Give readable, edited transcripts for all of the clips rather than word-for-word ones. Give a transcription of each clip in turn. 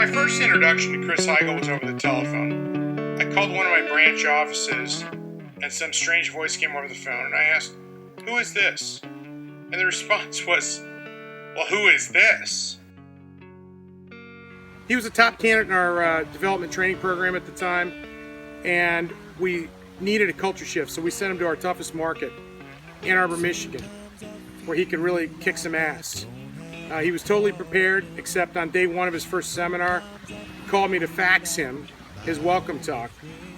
my first introduction to Chris Heigl was over the telephone. I called one of my branch offices, and some strange voice came over the phone, and I asked, "Who is this?" And the response was, "Well, who is this?" He was a top candidate in our development training program at the time, and we needed a culture shift, so we sent him to our toughest market, Ann Arbor, Michigan, where he could really kick some ass. He was totally prepared, except on day one of his first seminar, he called me to fax him his welcome talk.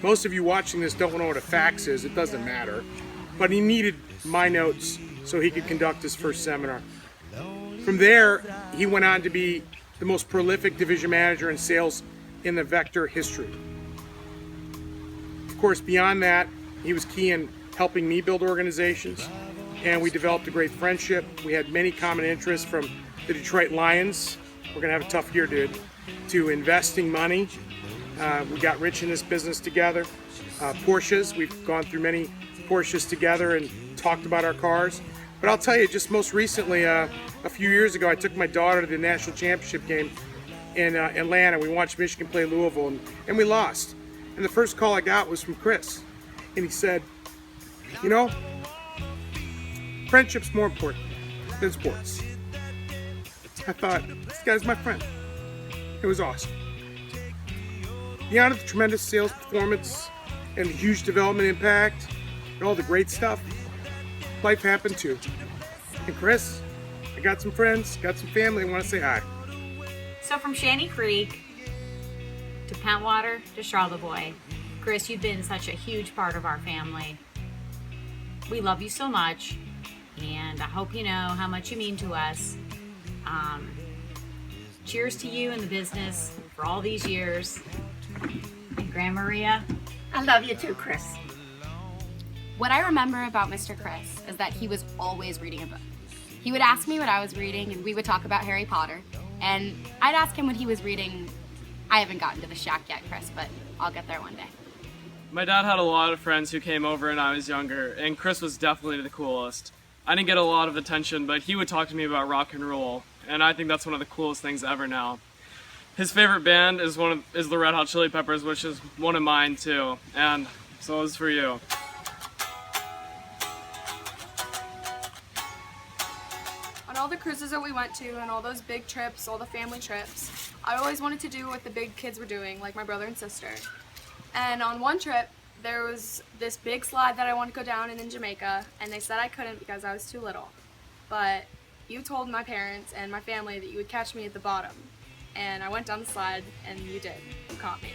Most of you watching this don't know what a fax is, it doesn't matter. But he needed my notes so he could conduct his first seminar. From there, he went on to be the most prolific division manager in sales in the Vector history. Of course, beyond that, he was key in helping me build organizations, and we developed a great friendship. We had many common interests, from the Detroit Lions, we're gonna have a tough year, dude, to investing money. We got rich in this business together. Porsches, we've gone through many Porsches together and talked about our cars. But I'll tell you, just most recently, a few years ago, I took my daughter to the national championship game in Atlanta. We watched Michigan play Louisville, and we lost. And the first call I got was from Chris. And he said, "You know, friendship's more important than sports." I thought, this guy's my friend. It was awesome. Beyond the tremendous sales performance and the huge development impact and all the great stuff, life happened too. And Chris, I got some friends, got some family, I want to say hi. So from Shanty Creek to Pentwater to Charlevoix, Chris, you've been such a huge part of our family. We love you so much, and I hope you know how much you mean to us. Cheers to you and the business for all these years. And Grandma Maria, I love you too, Chris. What I remember about Mr. Chris is that he was always reading a book. He would ask me what I was reading, and we would talk about Harry Potter. And I'd ask him what he was reading. I haven't gotten to the shack yet, Chris, but I'll get there one day. My dad had a lot of friends who came over when I was younger, and Chris was definitely the coolest. I didn't get a lot of attention, but he would talk to me about rock and roll, and I think that's one of the coolest things ever now. His favorite band is the Red Hot Chili Peppers, which is one of mine too, and so is for you. On all the cruises that we went to and all those big trips, all the family trips, I always wanted to do what the big kids were doing, like my brother and sister. And on one trip, there was this big slide that I wanted to go down in Jamaica, and they said I couldn't because I was too little. But you told my parents and my family that you would catch me at the bottom. And I went down the slide, and you did. You caught me.